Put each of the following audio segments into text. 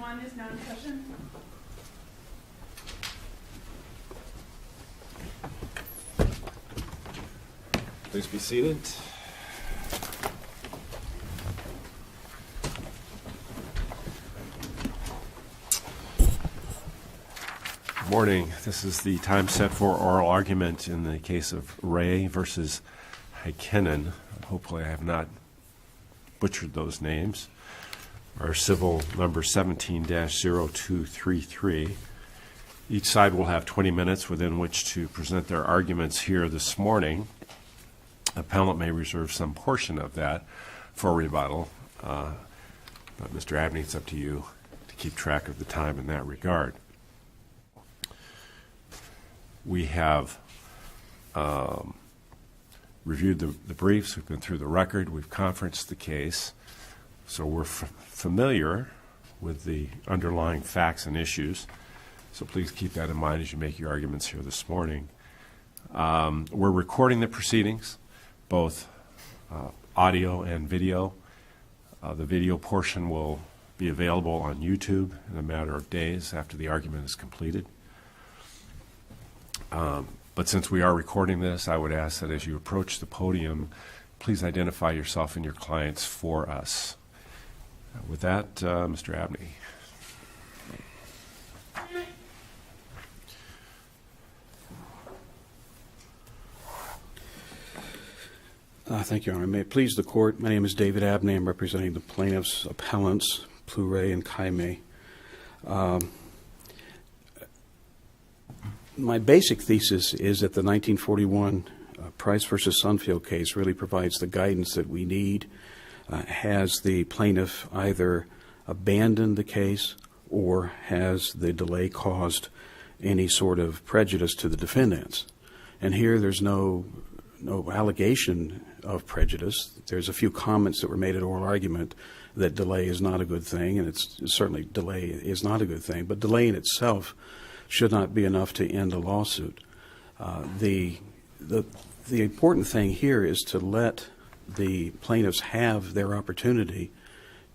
CR1 is now in session. Please be seated. Good morning. This is the time set for oral argument in the case of Ray versus Heikkinen. Hopefully I have not butchered those names. Our civil number 17-0233. Each side will have 20 minutes within which to present their arguments here this morning. Appellant may reserve some portion of that for rebuttal, but Mr. Abney, it's up to you to keep track of the time in that regard. We have reviewed the briefs, we've been through the record, we've conferenced the case, so we're familiar with the underlying facts and issues, so please keep that in mind as you make your arguments here this morning. We're recording the proceedings, both audio and video. The video portion will be available on YouTube in a matter of days after the argument is completed. But since we are recording this, I would ask that as you approach the podium, please identify yourself and your clients for us. With that, Mr. Abney. Thank you, Your Honor. May it please the Court, my name is David Abney. I'm representing the plaintiffs' appellants, Ray and Heikkinen. My basic thesis is that the 1941 Price v. Sunfield case really provides the guidance that we need. Has the plaintiff either abandoned the case or has the delay caused any sort of prejudice to the defendants? And here there's no allegation of prejudice. There's a few comments that were made at oral argument that delay is not a good thing, and it's certainly delay is not a good thing, but delay in itself should not be enough to end a lawsuit. The important thing here is to let the plaintiffs have their opportunity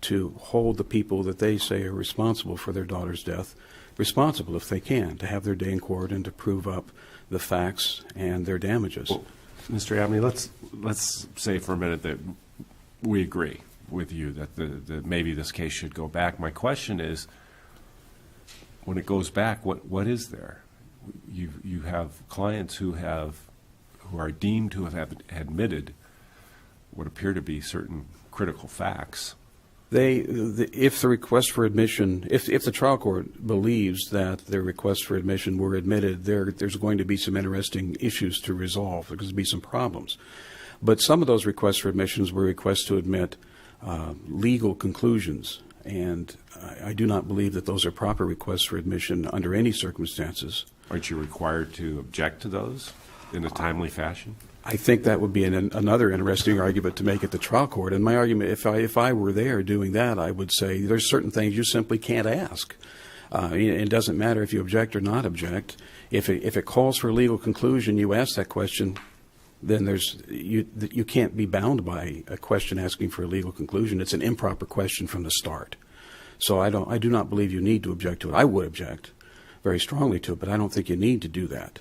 to hold the people that they say are responsible for their daughter's death responsible if they can, to have their day in court and to prove up the facts and their damages. Well, Mr. Abney, let's say for a minute that we agree with you that maybe this case should go back. My question is, when it goes back, what is there? You have clients who are deemed to have admitted what appear to be certain critical facts. If the request for admission, if the trial court believes that their request for admission were admitted, there's going to be some interesting issues to resolve. There's going to be some problems. But some of those requests for admissions were requests to admit legal conclusions, and I do not believe that those are proper requests for admission under any circumstances. Aren't you required to object to those in a timely fashion? I think that would be another interesting argument to make at the trial court. And my argument, if I were there doing that, I would say there's certain things you simply can't ask. It doesn't matter if you object or not object. If it calls for a legal conclusion, you ask that question, then you can't be bound by a question asking for a legal conclusion. It's an improper question from the start. So I do not believe you need to object to it. I would object very strongly to it, but I don't think you need to do that.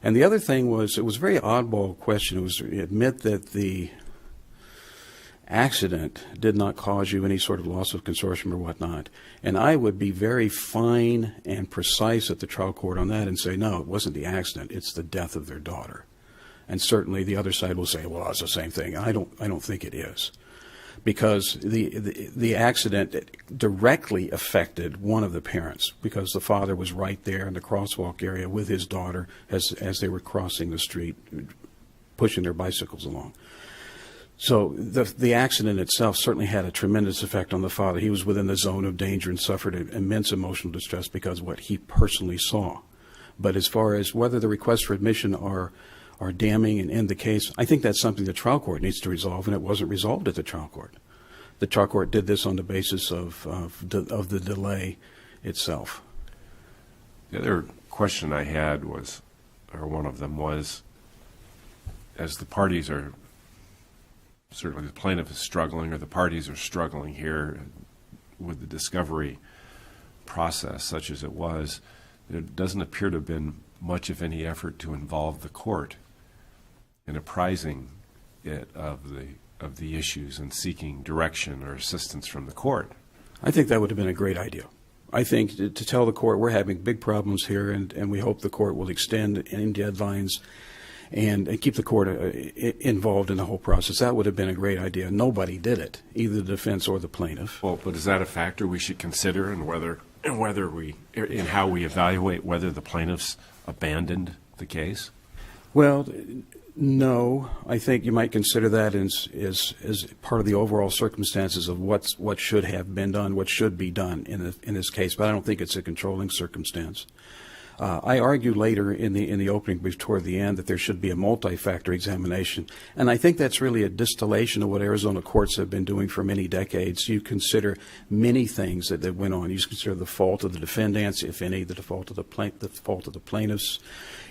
And the other thing was, it was a very oddball question. It was admit that the accident did not cause you any sort of loss of consortium or whatnot. And I would be very fine and precise at the trial court on that and say, no, it wasn't the accident, it's the death of their daughter. And certainly the other side will say, well, it's the same thing. I don't think it is. Because the accident directly affected one of the parents, because the father was right there in the crosswalk area with his daughter as they were crossing the street, pushing their bicycles along. So the accident itself certainly had a tremendous effect on the father. He was within the zone of danger and suffered immense emotional distress because of what he personally saw. But as far as whether the requests for admission are damning and end the case, I think that's something the trial court needs to resolve, and it wasn't resolved at the trial court. The trial court did this on the basis of the delay itself. The other question I had was, or one of them was, as the parties are, certainly the plaintiff is struggling, or the parties are struggling here with the discovery process, such as it was, there doesn't appear to have been much of any effort to involve the court in apprising it of the issues and seeking direction or assistance from the court. I think that would have been a great idea. I think to tell the court we're having big problems here, and we hope the court will extend any deadlines and keep the court involved in the whole process. That would have been a great idea. Nobody did it, either the defense or the plaintiff. Well, but is that a factor we should consider in how we evaluate whether the plaintiffs abandoned the case? Well, no. I think you might consider that as part of the overall circumstances of what should have been done, what should be done in this case. But I don't think it's a controlling circumstance. I argue later in the opening brief toward the end that there should be a multi-factor examination, and I think that's really a distillation of what Arizona courts have been doing for many decades. You consider many things that went on. You consider the fault of the defendants, if any, the fault of the plaintiffs,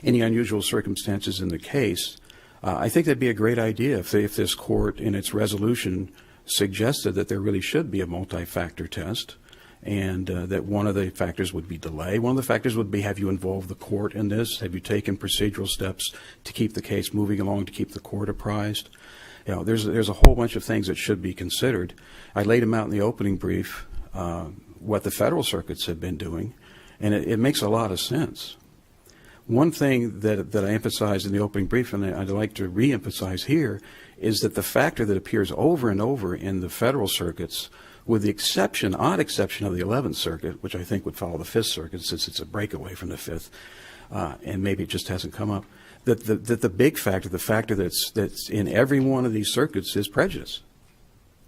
any unusual circumstances in the case. I think that'd be a great idea if this court, in its resolution, suggested that there really should be a multi-factor test, and that one of the factors would be delay. One of the factors would be, have you involved the court in this? Have you taken procedural steps to keep the case moving along, to keep the court apprised? You know, there's a whole bunch of things that should be considered. I laid them out in the opening brief, what the federal circuits have been doing, and it makes a lot of sense. One thing that I emphasized in the opening brief, and I'd like to re-emphasize here, is that the factor that appears over and over in the federal circuits, with the odd exception of the 11th Circuit, which I think would follow the 5th Circuit since it's a breakaway from the 5th, and maybe it just hasn't come up, that the big factor, the factor that's in every one of these circuits is prejudice.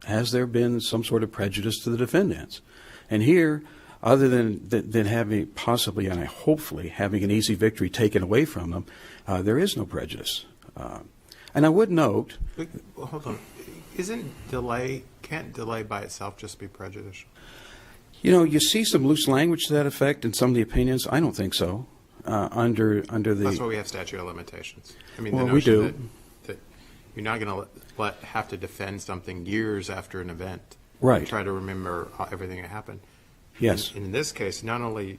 Has there been some sort of prejudice to the defendants? And here, other than having possibly and hopefully having an easy victory taken away from them, there is no prejudice. And I would note... Well, hold on. Can't delay by itself just be prejudicial? You know, you see some loose language to that effect in some of the opinions. I don't think so. Under the... That's why we have statute of limitations. I mean, well, the we notion do. that you're not going to have to defend something years after an event. Right. And try to remember everything that happened. Yes. And in this case, not only...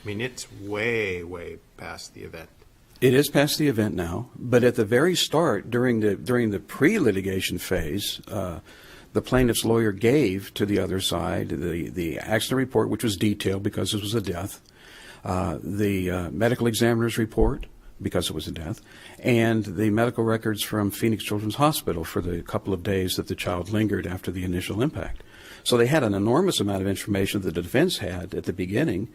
I mean, it's way, way past the event. It is past the event now, but at the very start, during the pre-litigation phase, the plaintiff's lawyer gave to the other side the accident report, which was detailed because it was a death, the medical examiner's report because it was a death, and the medical records from Phoenix Children's Hospital for the couple of days that the child lingered after the initial impact. So they had an enormous amount of information that the defense had at the beginning.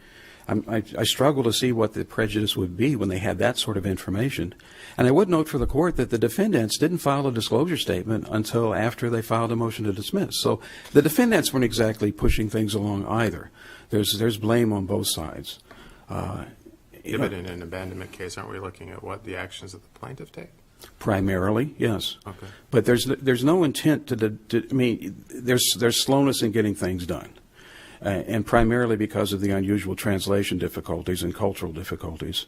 I struggle to see what the prejudice would be when they had that sort of information. And I would note for the court that the defendants didn't file a disclosure statement until after they filed a motion to dismiss. So the defendants weren't exactly pushing things along either. There's blame on both sides. But in an abandonment case, aren't we looking at what the actions of the plaintiff take? Primarily, yes. Okay. But there's no intent I mean, there's slowness in getting things done. And primarily because of the unusual translation difficulties and cultural difficulties.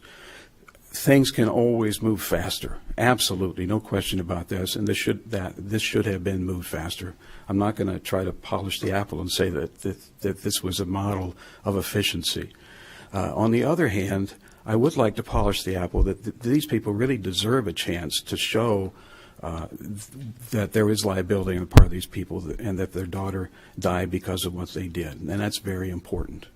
Things can always move faster. Absolutely, no question about this. And this should have been moved faster. I'm not going to try to polish the apple and say that this was a model of efficiency. On the other hand, I would like to polish the apple that these people really deserve a chance to show that there is liability on the part of these people and that their daughter died because of what they did. And that's very important.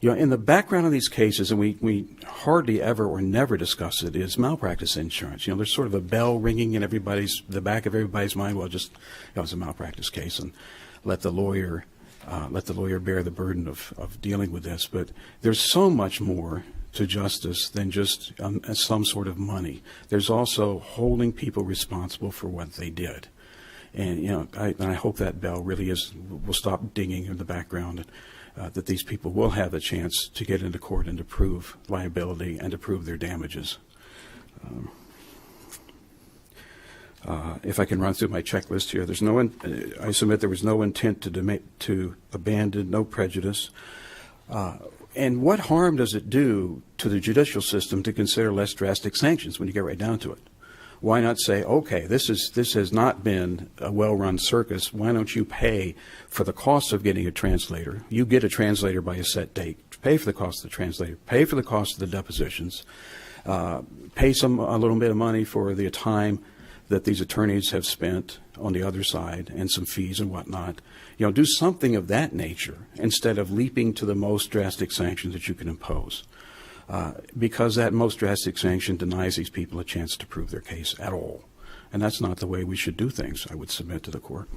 You know, in the background of these cases, and we hardly ever or never discuss it, is malpractice insurance. You know, there's sort of a bell ringing in the back of everybody's mind. Well, it's a malpractice case, and let the lawyer bear the burden of dealing with this. But there's so much more to justice than just some sort of money. There's also holding people responsible for what they did. And, you know, I hope that bell really will stop dinging in the background, that these people will have a chance to get into court and to prove liability and to prove their damages. If I can run through my checklist here, I submit there was no intent to abandon, no prejudice. And what harm does it do to the judicial system to consider less drastic sanctions when you get right down to it? Why not say, okay, this has not been a well-run circus. Why don't you pay for the cost of getting a translator? You get a translator by a set date. Pay for the cost of the translator. Pay for the cost of the depositions. Pay a little bit of money for the time that these attorneys have spent on the other side and some fees and whatnot. Do something of that nature instead of leaping to the most drastic sanctions that you can impose. Because that most drastic sanction denies these people a chance to prove their case at all. And that's not the way we should do things, I would submit to the court.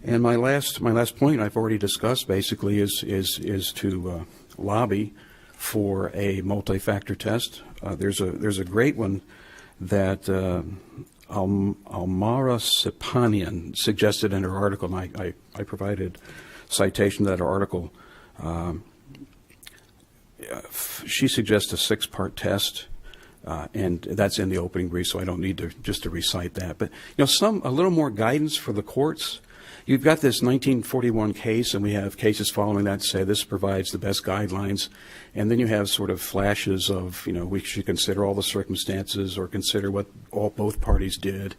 And my last point I've already discussed basically is to lobby for a multi-factor test. There's a great one that Almara Sepanian suggested in her article, and I provided citation to that article. She suggests a 6-part test, and that's in the opening brief, so I don't need to recite that. But a little more guidance for the courts. You've got this 1941 case, and we have cases following that say this provides the best guidelines, and then you have sort of flashes of we should consider all the circumstances or consider what both parties did,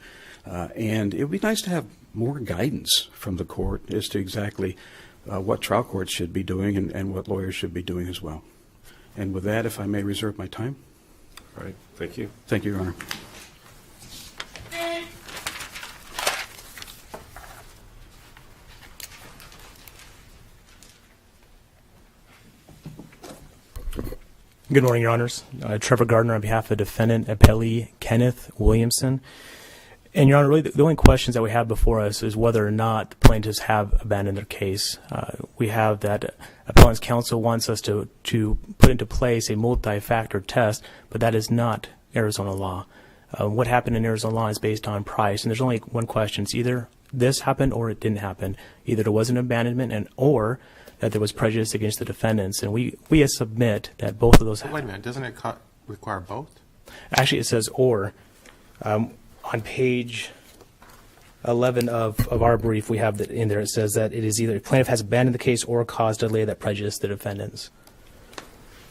and it would be nice to have more guidance from the court as to exactly what trial courts should be doing and what lawyers should be doing as well. And with that, if I may reserve my time. All right. Thank you. Thank you, Your Honor. Good morning, Your Honors. Trevor Gardner on behalf of defendant appellee Kenneth Williamson. And, Your Honor, really the only questions that we have before us is whether or not the plaintiffs have abandoned their case. We have that appellant's counsel wants us to put into place a multi-factor test, but that is not Arizona law. What happened in Arizona law is based on price, and there's only one question. It's either this happened or it didn't happen. Either there was an abandonment or that there was prejudice against the defendants. And we submit that both of those Wait a minute, doesn't it require both? Actually, it says or. On page 11 of our brief, we have that in there. It says that it is either the plaintiff has abandoned the case or caused delay that prejudiced the defendants.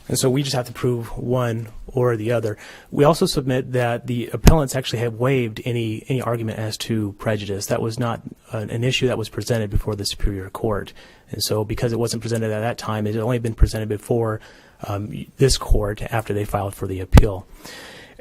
And so we just have to prove one or the other. We also submit that the appellants actually have waived any argument as to prejudice. That was not an issue that was presented before the Superior Court. And so because it wasn't presented at that time, it had only been presented before this court after they filed for the appeal.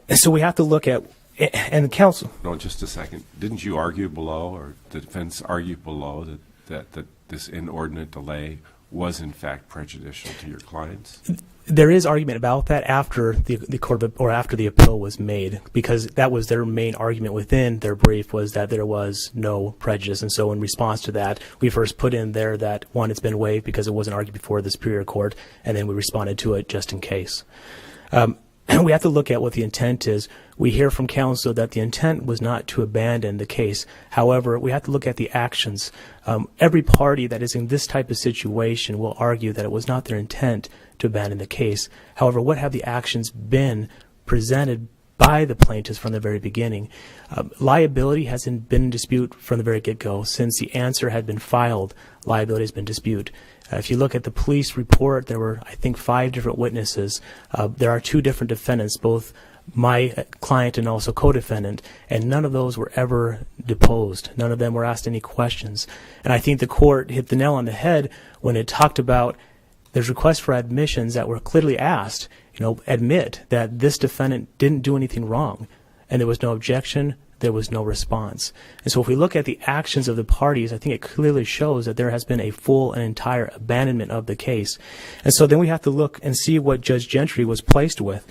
And so we have to look at, and the counsel. No, just a second. Didn't you argue below, or the defense argue below, that this inordinate delay was in fact prejudicial to your clients? There is argument about that after the court or after the appeal was made, because that was their main argument within their brief, was that there was no prejudice. And so in response to that, we first put in there that, one, it's been waived because it wasn't argued before the Superior Court, and then we responded to it just in case. We have to look at what the intent is. We hear from counsel that the intent was not to abandon the case. However, we have to look at the actions. Every party that is in this type of situation will argue that it was not their intent to abandon the case. However, what have the actions been presented by the plaintiffs from the very beginning? Liability has been in dispute from the very get-go. Since the answer had been filed, liability has been in dispute. If you look at the police report, there were, I think, 5 different witnesses. There are 2 different defendants, both my client and also co-defendant, and none of those were ever deposed. None of them were asked any questions. And I think the court hit the nail on the head when it talked about there's requests for admissions that were clearly asked, admit that this defendant didn't do anything wrong. And there was no objection, there was no response. And so if we look at the actions of the parties, I think it clearly shows that there has been a full and entire abandonment of the case. And so then we have to look and see what Judge Gentry was placed with.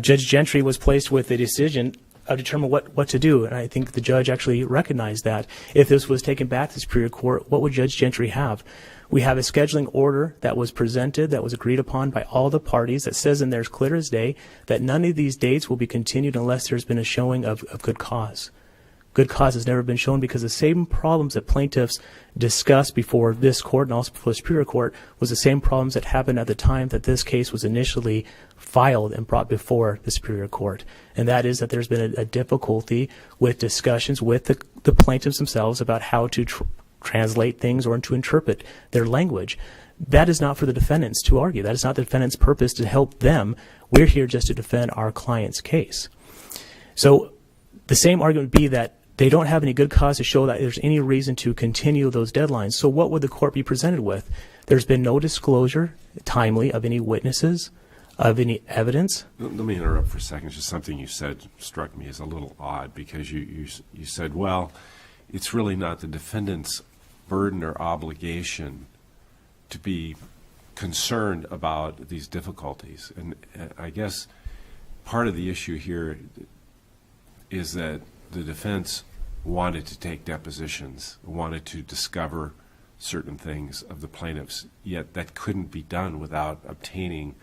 Judge Gentry was placed with a decision of determine what to do. And I think the judge actually recognized that. If this was taken back to the Superior Court, what would Judge Gentry have? We have a scheduling order that was presented, that was agreed upon by all the parties, that says in there clear as day that none of these dates will be continued unless there's been a showing of good cause. Good cause has never been shown because the same problems that plaintiffs discussed before this court and also before the Superior Court was the same problems that happened at the time that this case was initially filed and brought before the Superior Court. And that is that there's been a difficulty with discussions with the plaintiffs themselves about how to translate things or to interpret their language. That is not for the defendants to argue. That is not the defendant's purpose to help them. We're here just to defend our client's case. So the same argument would be that they don't have any good cause to show that there's any reason to continue those deadlines. So what would the court be presented with? There's been no disclosure, timely, of any witnesses, of any evidence. Let me interrupt for a second. Just something you said struck me as a little odd, because you said, well, it's really not the defendant's burden or obligation to be concerned about these difficulties. And I guess part of the issue here is that the defense wanted to take depositions, wanted to discover certain things of the plaintiffs, yet that couldn't be done without obtaining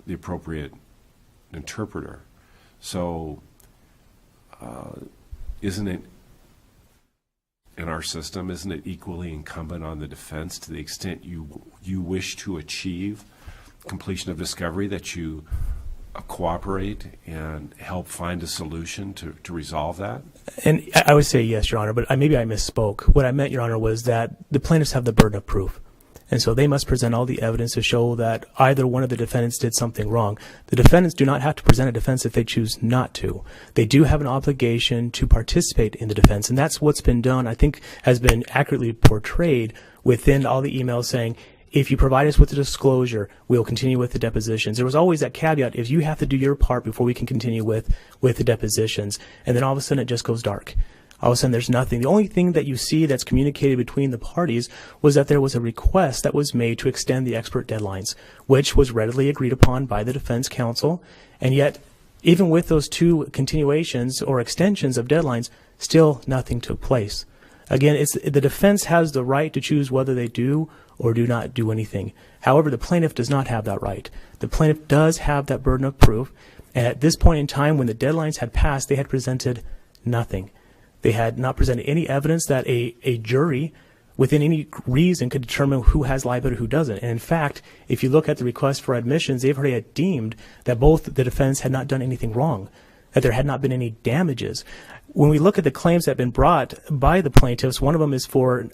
the appropriate interpreter. So isn't it, in our system, isn't it equally incumbent on the defense, to the extent you wish to achieve completion of discovery, that you cooperate and help find a solution to resolve that? And I would say yes, Your Honor, but maybe I misspoke. What I meant, Your Honor, was that the plaintiffs have the burden of proof. And so they must present all the evidence to show that either one of the defendants did something wrong. The defendants do not have to present a defense if they choose not to. They do have an obligation to participate in the defense, and that's what's been done, I think, has been accurately portrayed within all the emails saying, if you provide us with the disclosure, we'll continue with the depositions. There was always that caveat, if you have to do your part before we can continue with the depositions. And then all of a sudden it just goes dark. All of a sudden there's nothing. The only thing that you see that's communicated between the parties was that there was a request that was made to extend the expert deadlines, which was readily agreed upon by the defense counsel. And yet, even with those two continuations or extensions of deadlines, still nothing took place. Again, the defense has the right to choose whether they do or do not do anything. However, the plaintiff does not have that right. The plaintiff does have that burden of proof, and at this point in time, when the deadlines had passed, they had presented nothing. They had not presented any evidence that a jury, within any reason, could determine who has liability, who doesn't. And in fact, if you look at the request for admissions, they've already deemed that both the defendants had not done anything wrong, that there had not been any damages. When we look at the claims that have been brought by the plaintiffs, one of them is for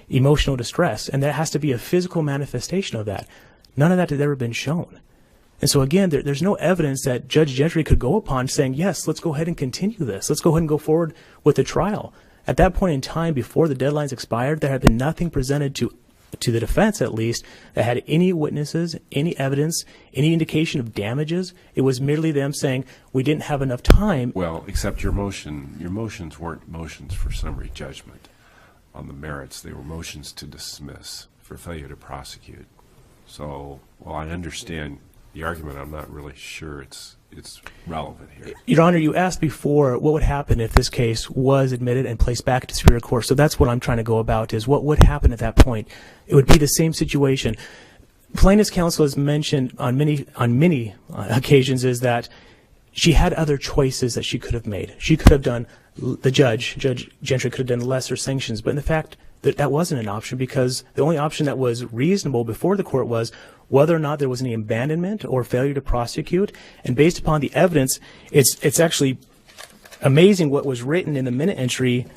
emotional distress, and there has to be a physical manifestation of that. None of that had ever been shown. And so again, there's no evidence that Judge Gentry could go upon saying, yes, let's go ahead and continue this. Let's go ahead and go forward with the trial. At that point in time, before the deadlines expired, there had been nothing presented to the defense, at least, that had any witnesses, any evidence, any indication of damages. It was merely them saying, we didn't have enough time. Well, except your motions weren't motions for summary judgment on the merits. They were motions to dismiss for failure to prosecute. So, while I understand the argument, I'm not really sure it's relevant here. Your Honor, you asked before what would happen if this case was admitted and placed back to Superior Court. So that's what I'm trying to go about, is what would happen at that point. It would be the same situation. Plaintiff's counsel has mentioned on many occasions is that she had other choices that she could have made. She could have done, Judge Gentry could have done lesser sanctions, but in the fact that wasn't an option, because the only option that was reasonable before the court was whether or not there was any abandonment or failure to prosecute. And based upon the evidence, it's actually amazing what was written in the minute entry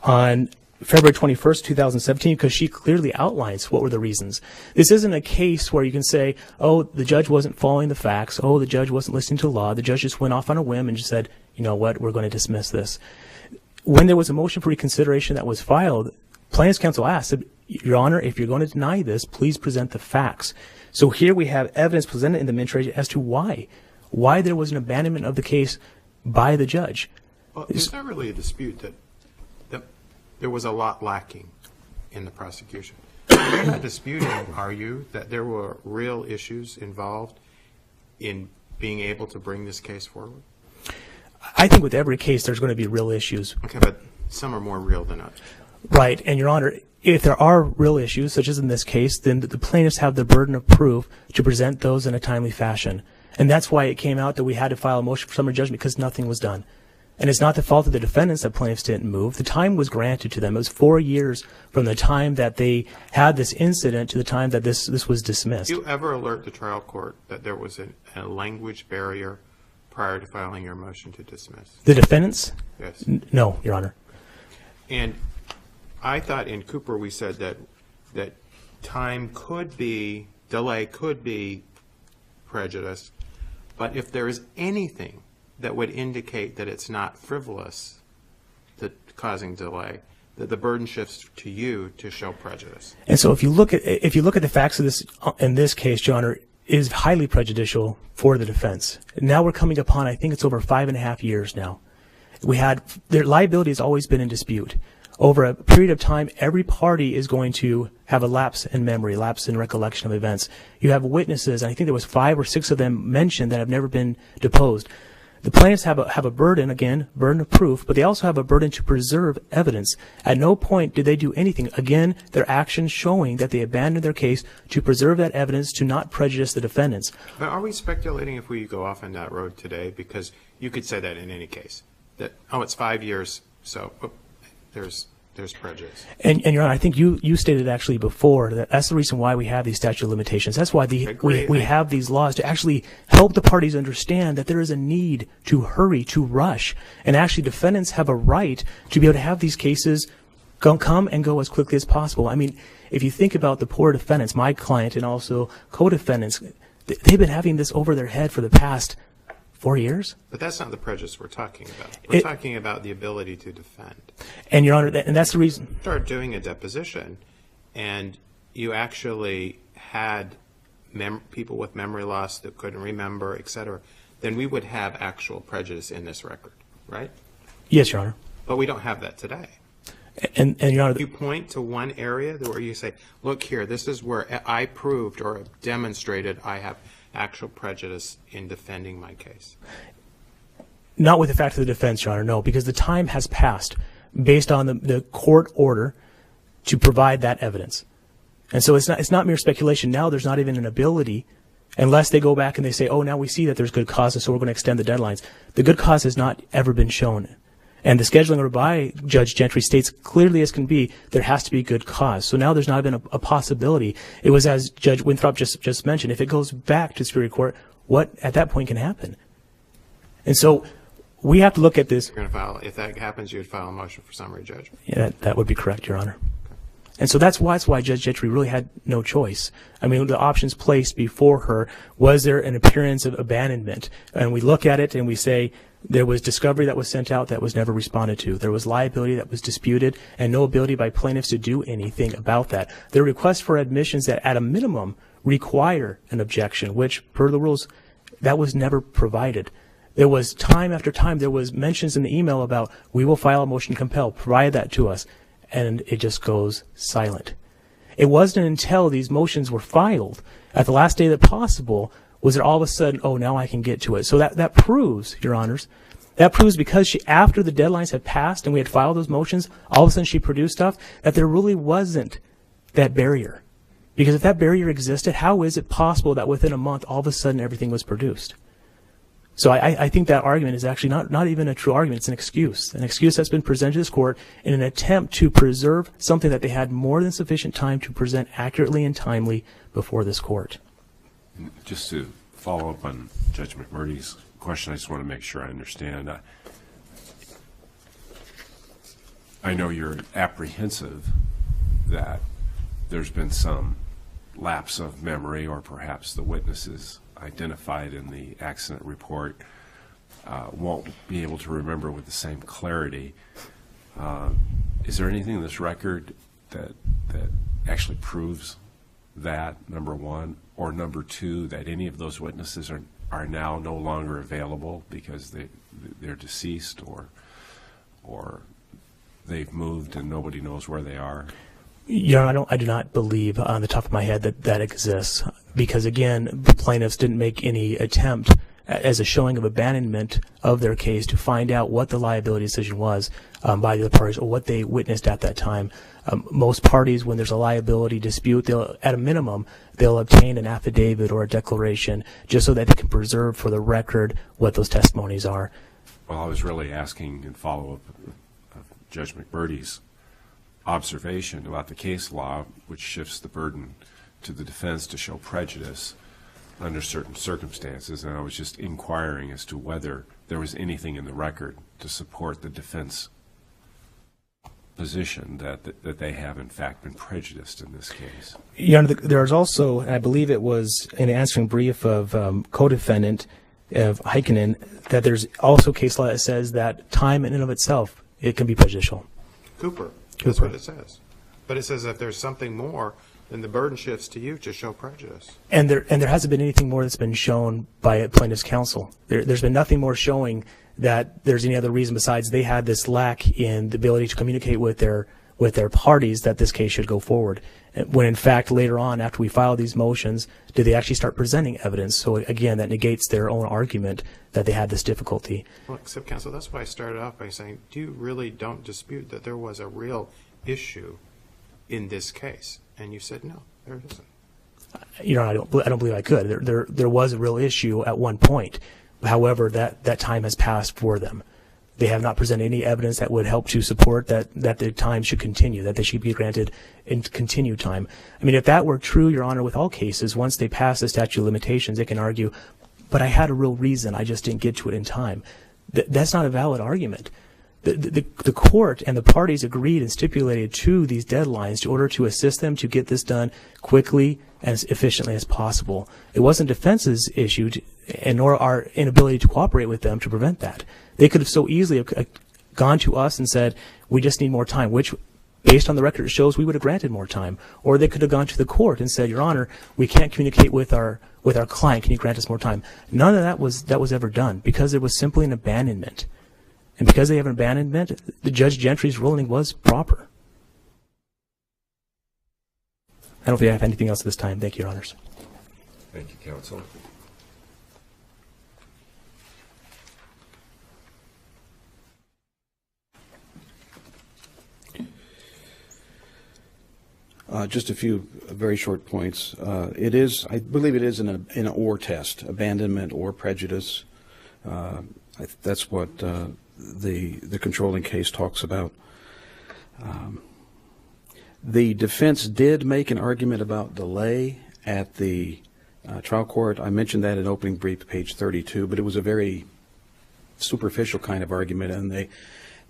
on February 21st, 2017, because she clearly outlines what were the reasons. This isn't a case where you can say, oh, the judge wasn't following the facts, oh, the judge wasn't listening to law, the judge just went off on a whim and just said, you know what, we're going to dismiss this. When there was a motion for reconsideration that was filed, plaintiff's counsel asked, Your Honor, if you're going to deny this, please present the facts. So here we have evidence presented in the minute entry as to why there was an abandonment of the case by the judge. Well, is there really a dispute that there was a lot lacking in the prosecution? You're not disputing, are you, that there were real issues involved in being able to bring this case forward? I think with every case there's going to be real issues. Okay, but some are more real than others. Right, and Your Honor, if there are real issues, such as in this case, then the plaintiffs have the burden of proof to present those in a timely fashion. And that's why it came out that we had to file a motion for summary judgment, because nothing was done. And it's not the fault of the defendants that plaintiffs didn't move. The time was granted to them. It was 4 years from the time that they had this incident to the time that this was dismissed. Did you ever alert the trial court that there was a language barrier prior to filing your motion to dismiss? The defendants? Yes. No, Your Honor. And I thought in Cooper we said that delay could be prejudice, but if there is anything that would indicate that it's not frivolous, that causing delay, that the burden shifts to you to show prejudice. And so if you look at the facts of this, in this case, Your Honor, is highly prejudicial for the defense. Now we're coming upon, I think it's over 5.5 years now. Their liability has always been in dispute. Over a period of time, every party is going to have a lapse in memory, lapse in recollection of events. You have witnesses, and I think there was 5 or 6 of them mentioned that have never been deposed. The plaintiffs have a burden, again, burden of proof, but they also have a burden to preserve evidence. At no point did they do anything. Again, their actions showing that they abandoned their case to preserve that evidence to not prejudice the defendants. But are we speculating if we go off on that road today? Because you could say that in any case, that, oh, it's 5 years, so there's prejudice. And Your Honor, I think you stated actually before that that's the reason why we have these statute of limitations. That's why we have these laws to actually help the parties understand that there is a need to hurry, to rush. And actually defendants have a right to be able to have these cases come and go as quickly as possible. I mean, if you think about the poor defendants, my client and also co-defendants, they've been having this over their head for the past 4 years. But that's not the prejudice we're talking about. We're talking about the ability to defend. And Your Honor, and that's the reason. Start doing a deposition, and you actually had people with memory loss that couldn't remember, et cetera, then we would have actual prejudice in this record, right? Yes, Your Honor. But we don't have that today. And Your Honor, You point to one area where you say, look here, this is where I proved or demonstrated I have actual prejudice in defending my case. not with the fact of the defense, Your Honor, no, because the time has passed based on the court order to provide that evidence. And so it's not mere speculation. Now there's not even an ability, unless they go back and they say, oh, now we see that there's good cause, and so we're going to extend the deadlines. The good cause has not ever been shown. And the scheduling order by Judge Gentry states clearly as can be, there has to be good cause. So now there's not even a possibility. It was as Judge Winthrop just mentioned, if it goes back to Superior Court, what at that point can happen? And so we have to look at this. You're going to file, if that happens, you would file a motion for summary judgment. Yeah, that would be correct, Your Honor. And so that's why Judge Gentry really had no choice. I mean, the options placed before her, was there an appearance of abandonment? And we look at it and we say, there was discovery that was sent out that was never responded to. There was liability that was disputed and no ability by plaintiffs to do anything about that. There are requests for admissions that at a minimum require an objection, which per the rules, that was never provided. There was time after time, there was mentions in the email about, we will file a motion to compel, provide that to us. And it just goes silent. It wasn't until these motions were filed at the last day that possible was there all of a sudden, oh, now I can get to it. So that proves, Your Honors, that proves because after the deadlines had passed and we had filed those motions, all of a sudden she produced stuff, that there really wasn't that barrier. Because if that barrier existed, how is it possible that within a month all of a sudden everything was produced? So I think that argument is actually not even a true argument. It's an excuse that's been presented to this court in an attempt to preserve something that they had more than sufficient time to present accurately and timely before this court. Just to follow up on Judge McMurdy's question, I just want to make sure I understand. I know you're apprehensive that there's been some lapse of memory, or perhaps the witnesses identified in the accident report won't be able to remember with the same clarity. Is there anything in this record that actually proves that, number one, or number two, that any of those witnesses are now no longer available because they're deceased, or they've moved and nobody knows where they are? Your Honor, I do not believe on the top of my head that exists, because again, the plaintiffs didn't make any attempt as a showing of abandonment of their case to find out what the liability decision was by the other parties or what they witnessed at that time. Most parties, when there's a liability dispute, at a minimum, they'll obtain an affidavit or a declaration just so that they can preserve for the record what those testimonies are. Well, I was really asking in follow-up of Judge McMurdy's observation about the case law, which shifts the burden to the defense to show prejudice under certain circumstances, and I was just inquiring as to whether there was anything in the record to support the defense position that they have in fact been prejudiced in this case. Your Honor, there's also, and I believe it was an answering brief of co-defendant, of Heikkinen, that there's also case law that says that time in and of itself, it can be prejudicial. Cooper, that's what it says. But it says if there's something more, then the burden shifts to you to show prejudice. And there hasn't been anything more that's been shown by plaintiff's counsel. There's been nothing more showing that there's any other reason besides they had this lack in the ability to communicate with their parties that this case should go forward. When in fact later on, after we filed these motions, did they actually start presenting evidence? So again, that negates their own argument that they had this difficulty. Well, except counsel, that's why I started off by saying, do you really don't dispute that there was a real issue in this case? And you said no, there isn't. I don't believe I could. There was a real issue at one point. However, that time has passed for them. They have not presented any evidence that would help to support that the time should continue, that they should be granted in continued time. I mean, if that were true, Your Honor, with all cases, once they pass the statute of limitations, they can argue, but I had a real reason, I just didn't get to it in time. That's not a valid argument. The court and the parties agreed and stipulated to these deadlines in order to assist them to get this done quickly and as efficiently as possible. It wasn't defense's issue, and nor our inability to cooperate with them to prevent that. They could have so easily have gone to us and said, we just need more time, which, based on the record, it shows we would have granted more time. Or they could have gone to the court and said, Your Honor, we can't communicate with our client. Can you grant us more time? None of that was ever done because it was simply an abandonment. And because they have an abandonment, the Judge Gentry's ruling was proper. I don't think I have anything else at this time. Thank you, Your Honors. Thank you, counsel. Just a few very short points. I believe it is an or test, abandonment or prejudice. That's what the controlling case talks about. The defense did make an argument about delay at the trial court. I mentioned that in opening brief, page 32, but it was a very superficial kind of argument, and they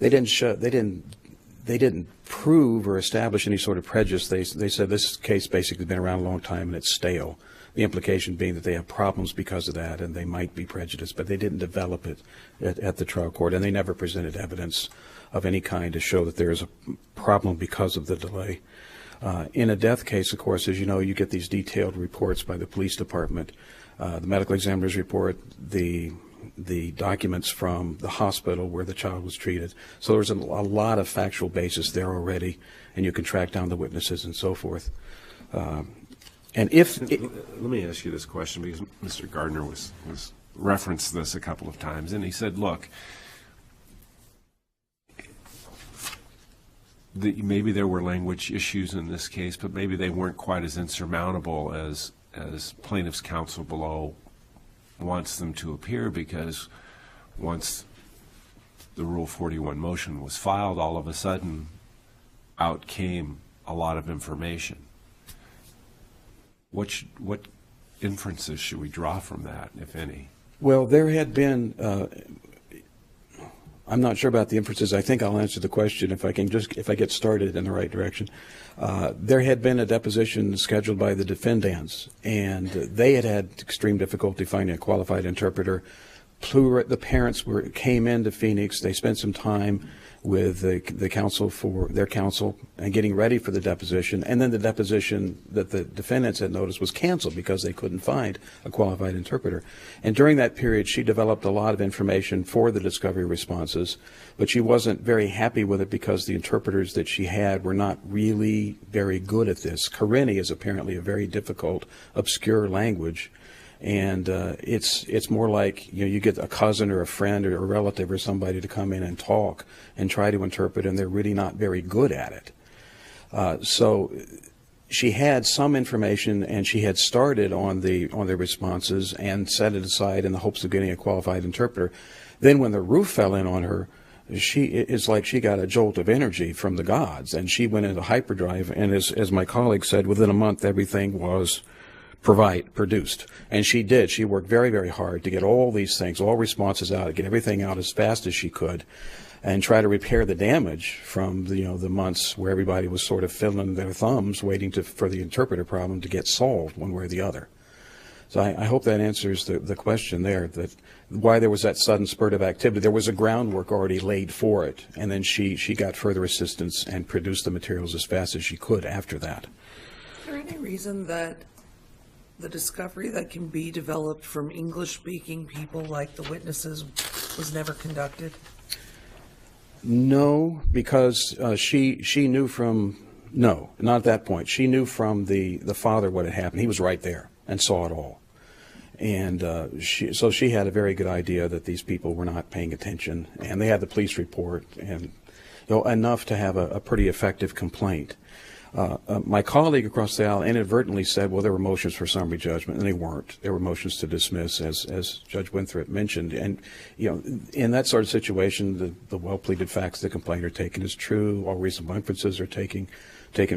didn't prove or establish any sort of prejudice. They said this case basically has been around a long time and it's stale. The implication being that they have problems because of that and they might be prejudiced, but they didn't develop it at the trial court, and they never presented evidence of any kind to show that there is a problem because of the delay. In a death case, of course, as you know, you get these detailed reports by the police department, the medical examiner's report, the documents from the hospital where the child was treated. So there's a lot of factual basis there already, and you can track down the witnesses and so forth. And let me ask you this question, because Mr. Gardner was referenced this a couple of times, and he said, look, maybe there were language issues in this case, but maybe they weren't quite as insurmountable as plaintiff's counsel below wants them to appear, because once the Rule 41 motion was filed, all of a sudden out came a lot of information. What inferences should we draw from that, if any? Well, there had been, I'm not sure about the inferences. I think I'll answer the question if I get started in the right direction. There had been a deposition scheduled by the defendants, and they had extreme difficulty finding a qualified interpreter. The parents came into Phoenix. They spent some time with the counsel for their counsel and getting ready for the deposition, and then the deposition that the defendants had noticed was canceled because they couldn't find a qualified interpreter. And during that period, she developed a lot of information for the discovery responses, but she wasn't very happy with it because the interpreters that she had were not really very good at this. Karenni is apparently a very difficult, obscure language. And it's more like, you get a cousin or a friend or a relative or somebody to come in and talk and try to interpret, and they're really not very good at it. So she had some information, and she had started on the responses and set it aside in the hopes of getting a qualified interpreter. Then when the roof fell in on her, it's like she got a jolt of energy from the gods, and she went into hyperdrive. And as my colleague said, within a month everything was produced. And she did. She worked very, very hard to get all these things, all responses out, get everything out as fast as she could, and try to repair the damage from the months where everybody was sort of fiddling their thumbs waiting for the interpreter problem to get solved one way or the other. So I hope that answers the question there, that why there was that sudden spurt of activity. There was a groundwork already laid for it, and then she got further assistance and produced the materials as fast as she could after that. Is there any reason that the discovery that can be developed from English-speaking people like the witnesses was never conducted? No, because she knew from, no, not at that point. She knew from the father what had happened. He was right there and saw it all. And so she had a very good idea that these people were not paying attention, and they had the police report, and enough to have a pretty effective complaint. My colleague across the aisle inadvertently said, well, there were motions for summary judgment, and they weren't. There were motions to dismiss, as Judge Winthrop mentioned. And, in that sort of situation, the well-pleaded facts of the complaint are taken as true. All reasonable inferences are taken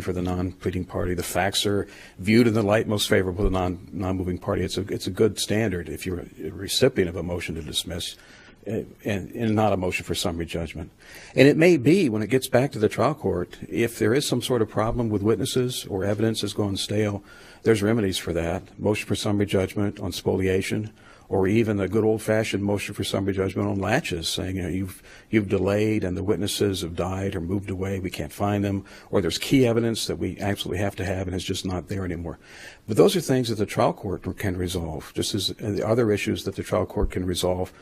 for the non-pleading party. The facts are viewed in the light most favorable to the non-moving party. It's a good standard if you're a recipient of a motion to dismiss and not a motion for summary judgment. And it may be, when it gets back to the trial court, if there is some sort of problem with witnesses or evidence has gone stale, there's remedies for that. Motion for summary judgment on spoliation, or even a good old-fashioned motion for summary judgment on latches, saying, you've delayed and the witnesses have died or moved away, we can't find them, or there's key evidence that we absolutely have to have and it's just not there anymore. But those are things that the trial court can resolve, just as the other issues that the trial court can resolve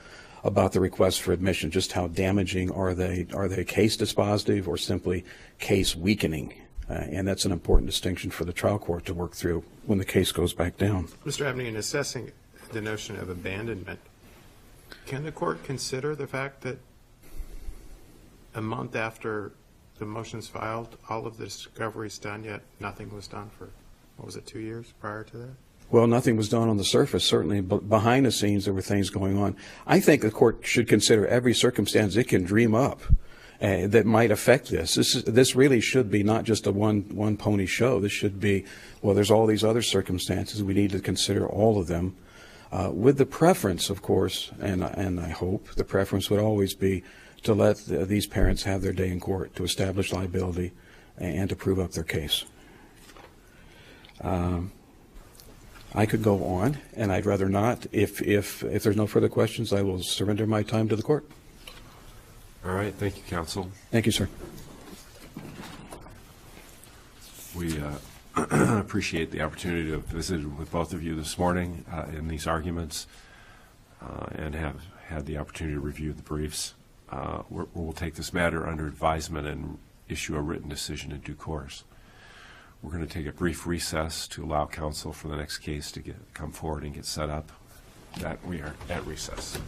about the request for admission. Just how damaging are they? Are they case dispositive or simply case weakening? And that's an important distinction for the trial court to work through when the case goes back down. Mr. Abney, in assessing the notion of abandonment, can the court consider the fact that a month after the motion's filed, all of the discovery's done, yet nothing was done for, 2 years prior to that? Well, nothing was done on the surface, certainly, but behind the scenes there were things going on. I think the court should consider every circumstance it can dream up that might affect this. This really should be not just a one pony show. This should be, well, there's all these other circumstances. We need to consider all of them. With the preference, of course, and I hope the preference would always be to let these parents have their day in court, to establish liability and to prove up their case. I could go on, and I'd rather not. If there's no further questions, I will surrender my time to the court. All right. Thank you, counsel. Thank you, sir. We appreciate the opportunity to visit with both of you this morning in these arguments and have had the opportunity to review the briefs. We'll take this matter under advisement and issue a written decision in due course. We're going to take a brief recess to allow counsel for the next case to come forward and get set up. That we are at recess.